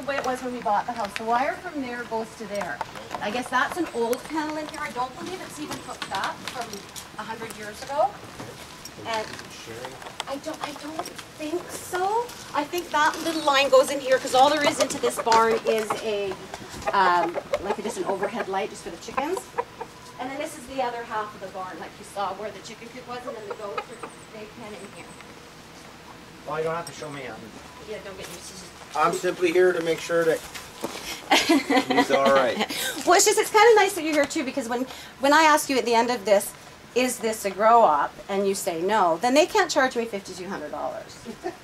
way it was when we bought the house. The wire from there goes to there. I guess that's an old panel in here. I don't believe it's even hooked up from 100 years ago. And I don't think so. I think that little line goes in here because all there is into this barn is a like just an overhead light just for the chickens. And then this is the other half of the barn, like you saw where the chicken coop was, and then the goats they pen in here. Well, you don't have to show me. Yeah, don't get used to it. I'm simply here to make sure that he's all right. Well, it's just, it's kind of nice that you're here too, because when I ask you at the end of this, is this a grow up, and you say no, then they can't charge me $5,200.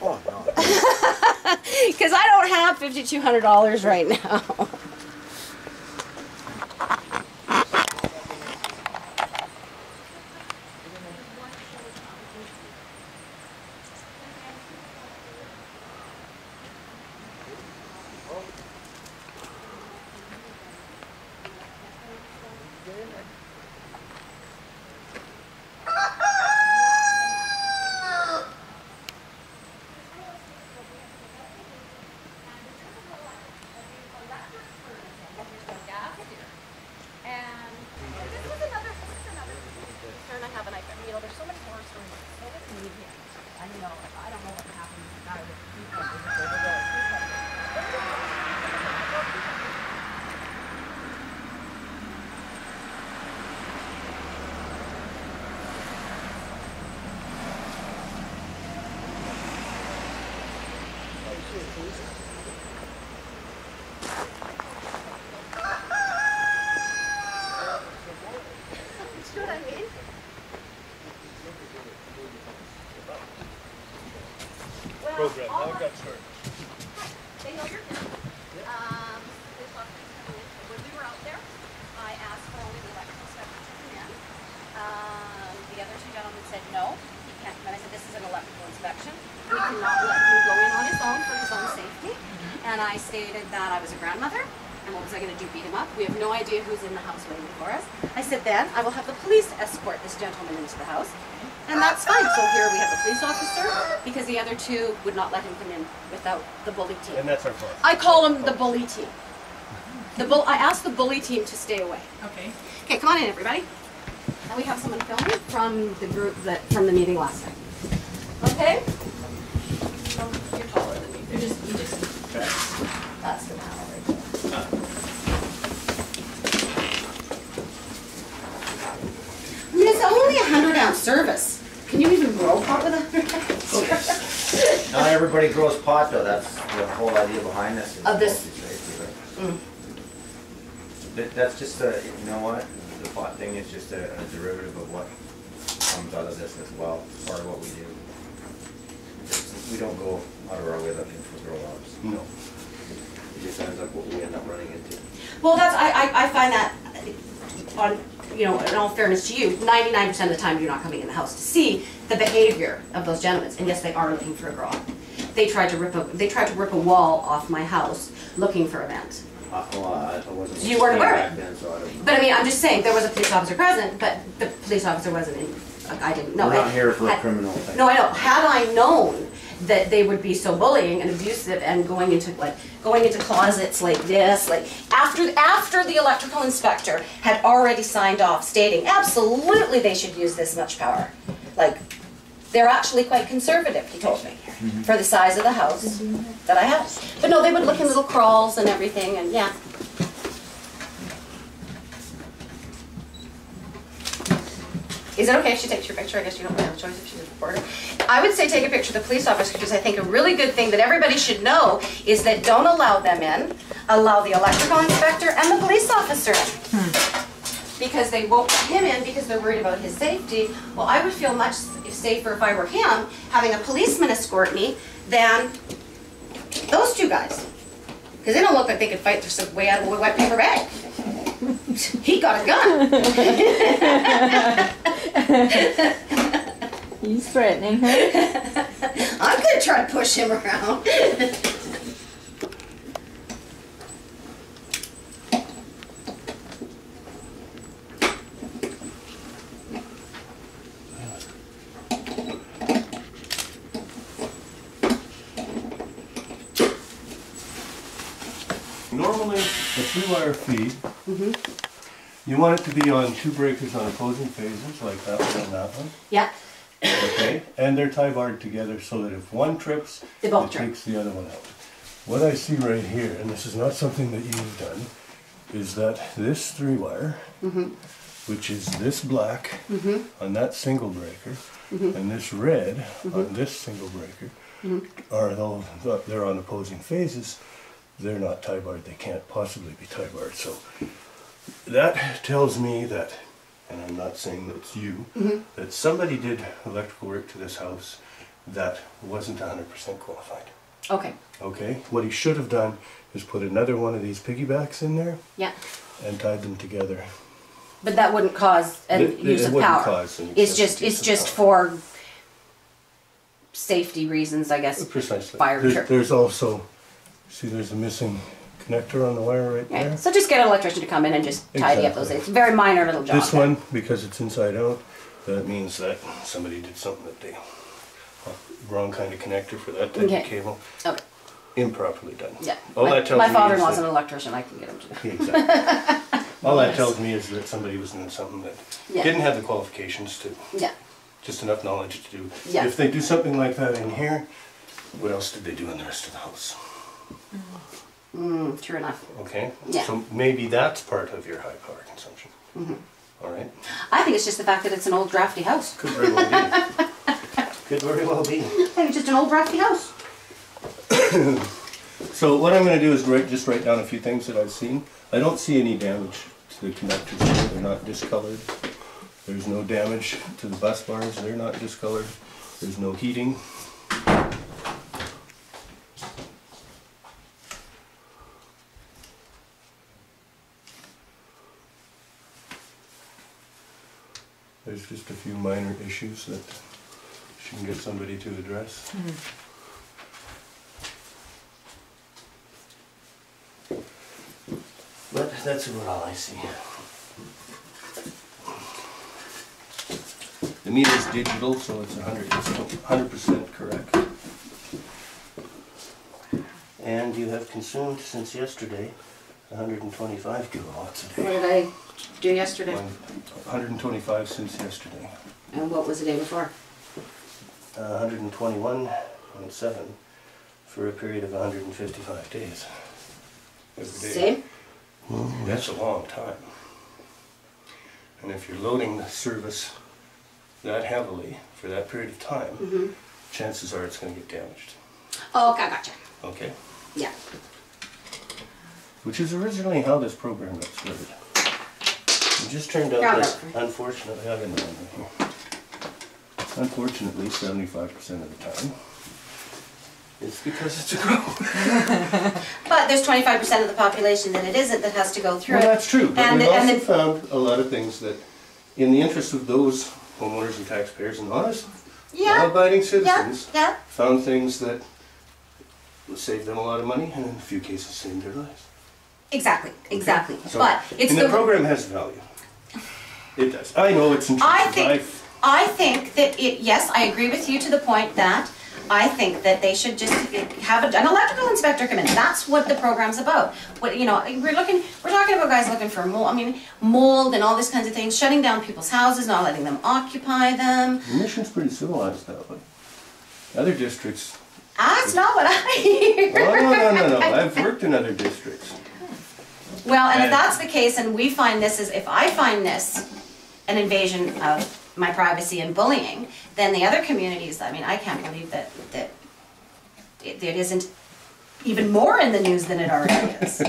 Oh, no. Because I don't have $5,200 right now. Program. How it got started. They know you're here. When we were out there, I asked for only the electrical inspector to come in. The other two gentlemen said no, he can't come in. I said, this is an electrical inspection. We cannot let him go in on his own for his own safety. And I stated that I was a grandmother, and what was I going to do, beat him up? We have no idea who's in the house waiting for us. I said, then I will have the police escort this gentleman into the house. And that's fine. So here we have the police officer, because the other two would not let him come in without the bully team. And that's our fault. I call them the bully team. I asked the bully team to stay away. Okay. Okay, come on in, everybody. Now we have someone filming from the group from the meeting last night. Okay? Oh, you're taller than me. You just. That's the panel right there. I mean, it's only a 100-ounce service. Can you even grow pot with a 100-ounce service? Not everybody grows pot, though. That's the whole idea behind this. Of this. That's just a, you know what? The pot thing is just a derivative of what comes out of this as well. Part of what we do. We don't go out of our way looking for grow-ups. No. It just ends up what we end up running into. Well, that's I find that on, you know, in all fairness to you, 99% of the time you're not coming in the house to see the behavior of those gentlemen. And yes, they are looking for a grow up. They tried to rip a wall off my house looking for a vent. I wasn't. You weren't aware of it. Then, so I don't. But I mean, I'm just saying there was a police officer present, but the police officer wasn't in. I didn't know. We're not here for a criminal thing. No, I know. Had I known that they would be so bullying and abusive and going into closets like this, like after the electrical inspector had already signed off stating absolutely they should use this much power. Like, they're actually quite conservative, he told me, for the size of the house that I have. But no, they would look in little crawls and everything, and yeah. Is it okay if she takes your picture? I guess you don't really have a choice if she's a reporter. I would say take a picture of the police officer, because I think a really good thing that everybody should know is that don't allow them in, allow the electrical inspector and the police officer in. Because they won't let him in because they're worried about his safety. Well, I would feel much safer if I were him, having a policeman escort me, than those two guys. Because they don't look like they could fight their way out of a wet paper bag. He got a gun. He's threatening her. I'm going to try to push him around. 3-wire feed. You want it to be on 2 breakers on opposing phases, like that one and that one. Yeah. Okay, and they're tie-barred together so that if one trips, They both it trip. takes the other one out. What I see right here, and this is not something that you've done, is that this 3-wire, which is this black on that single breaker, and this red on this single breaker, are though they're on opposing phases, they're not tie-barred. They can't possibly be tie-barred. So that tells me that, and I'm not saying that it's you, that somebody did electrical work to this house that wasn't 100% qualified. Okay. Okay, what he should have done is put another one of these piggybacks in there Yeah. and tied them together. But that wouldn't cause an use It of wouldn't power. cause an It's excessive use just of power. for safety reasons, I guess. Precisely. Fire trip. There's also, see, there's a missing connector on the wire right Right. there. So just get an electrician to come in and just tidy up those Exactly. things. Very minor little job. This one, because it's inside out, that means that somebody did something that they, wrong kind of connector for that type Okay. of cable, Okay. improperly done. Yeah. All that tells My me father-in-law's is an that- electrician. I can get him to do. Exactly. All that tells me is that somebody was doing something that Yeah. didn't have the qualifications to, Yeah. just enough knowledge to do. Yeah. If they do something like that in here, what else did they do in the rest of the house? True enough. Okay? Yeah. So maybe that's part of your high power consumption. All right? I think it's just the fact that it's an old drafty house. Could very well be. Could very well be. I think it's just an old drafty house. So what I'm going to do is just write down a few things that I've seen. I don't see any damage to the connectors here. They're not discolored. There's no damage to the bus bars. They're not discolored. There's no heating. There's just a few minor issues that she can get somebody to address. But that's about all I see. The meter's digital, so it's 100% correct. And you have consumed since yesterday 125 kilowatts a What day. did I do yesterday? 125 since yesterday. And what was the day before? 121.7 for a period of 155 days. Every day. Same? That's a long time. And if you're loading the service that heavily for that period of time, chances are it's going to get damaged. Oh, okay, gotcha. Okay? Yeah. Which is originally how this program got started. It just turned out Ground that, up. unfortunately, I've been down right here. Unfortunately, 75% of the time, it's because it's a grow. But there's 25% of the population that it isn't that has to go through Well, it. that's true, but And we've the- also and the- found a lot of things that, in the interest of those homeowners and taxpayers and honest, Yeah. law-abiding Yeah, citizens, yeah. found things that saved them a lot of money and in a few cases saved their lives. Exactly, exactly. So, But it's and the program has value. It does. I know it's intrusive. I think that it, yes, I agree with you to the point that I think that they should just have an electrical inspector come in. That's what the program's about. What, you know, we're talking about guys looking for mold, mold and all these kinds of things, shutting down people's houses, not letting them occupy them. The mission's pretty civilized that way. Other districts. That's not what I hear. Oh, no. I've worked in other districts. Well, and if And- that's the case, and we find this is, if I find this an invasion of my privacy and bullying, then the other communities, I can't believe that it isn't even more in the news than it already is.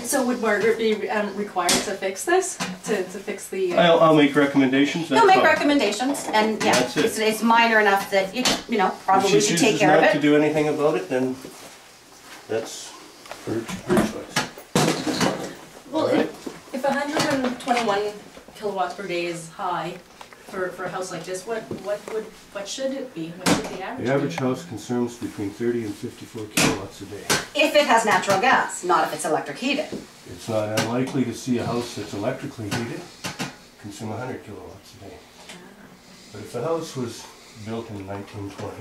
So would Margaret be required to fix this? To fix the... I'll make recommendations. He'll that's make all. recommendations, and yeah, That's it. it's minor enough that you know, probably If she should take chooses care of not to it. do anything about it, then that's her choice. Well, Alright. if 121 kilowatts per day is high for a house like this, what should it be? What should the average be? The average house consumes between 30 and 54 kilowatts a day. If it has natural gas, not if it's electric heated. It's not unlikely to see a house that's electrically heated consume 100 kilowatts a day. But if the house was built in 1920,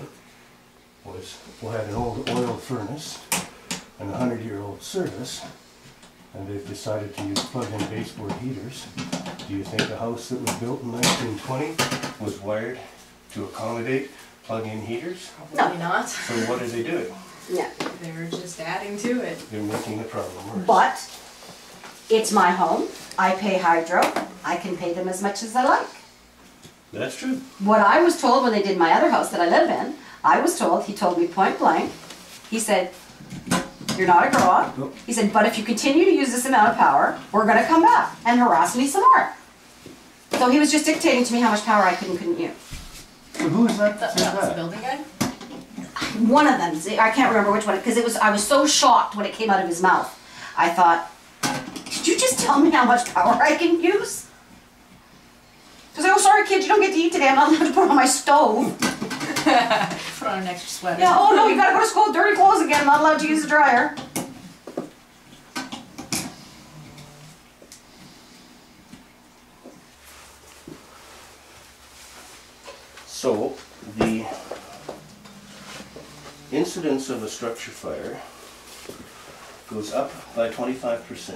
had an old oil furnace, an 100-year-old service, and they've decided to use plug-in baseboard heaters. Do you think a house that was built in 1920 was wired to accommodate plug-in heaters? Probably not. So what are they doing? No. They're just adding to it. They're making the problem worse. But it's my home. I pay hydro. I can pay them as much as I like. That's true. What I was told when they did my other house that I live in, he told me point blank, he said, you're not a grow-up. Nope. He said, but if you continue to use this amount of power, we're going to come back and harass me some more. So he was just dictating to me how much power I could and couldn't use. So who is that? That was the building guy? One of them, I can't remember which one, because I was so shocked when it came out of his mouth. I thought, did you just tell me how much power I can use? Because oh, sorry kid, you don't get to eat today. I'm not allowed to put on my stove. Put on an extra sweater. Yeah, oh no, you gotta go to school with dirty clothes again. I'm not allowed to use the dryer. So, the incidence of a structure fire goes up by 25%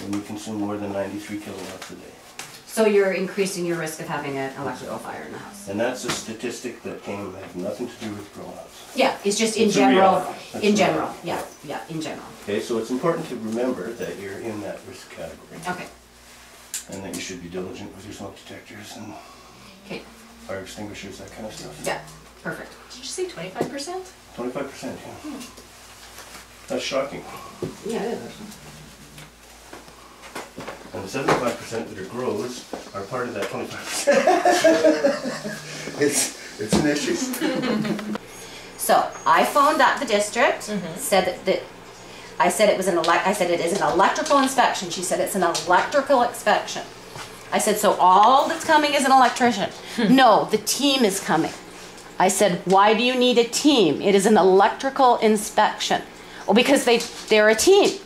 when you consume more than 93 kilowatts a day. So you're increasing your risk of having an electrical fire in the house. And that's a statistic that has nothing to do with grown-ups. Yeah, it's just in It's a general. reality. That's In a general, reality. yeah, in general. Okay, so it's important to remember that you're in that risk category. Okay, And that you should be diligent with your smoke detectors and okay, fire extinguishers, that kind of stuff. yeah, perfect. Did you say 25%? 25%, yeah. That's shocking. Yeah, it is. And the 75% that are grows are part of that 25%. It's an issue. So I phoned up the district, said that I said it was I said it is an electrical inspection. She said it's an electrical inspection. I said, so all that's coming is an electrician. No, the team is coming. I said, why do you need a team? It is an electrical inspection. Well, because they're a team.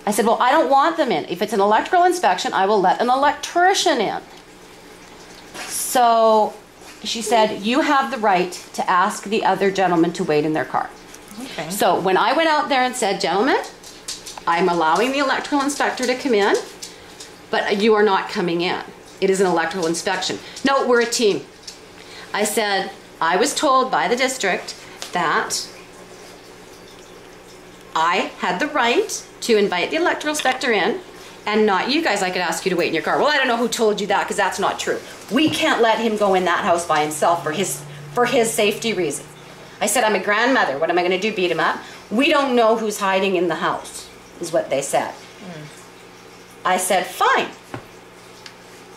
I said, well, I don't want them in. If it's an electrical inspection, I will let an electrician in. So she said, you have the right to ask the other gentleman to wait in their car. Okay. So when I went out there and said, gentlemen, I'm allowing the electrical inspector to come in, but you are not coming in. It is an electrical inspection. No, we're a team. I said, I was told by the district that I had the right to invite the electrical inspector in, and not you guys. I could ask you to wait in your car. Well, I don't know who told you that, because that's not true. We can't let him go in that house by himself for his safety reasons. I said, I'm a grandmother. What am I going to do, beat him up? We don't know who's hiding in the house, is what they said. I said, fine.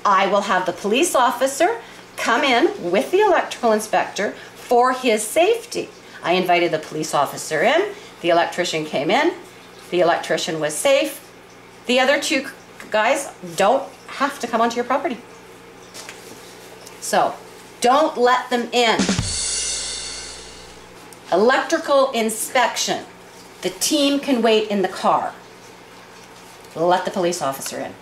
I will have the police officer come in with the electrical inspector for his safety. I invited the police officer in. The electrician came in. The electrician was safe. The other two guys don't have to come onto your property. So, don't let them in. Electrical inspection. The team can wait in the car. Let the police officer in.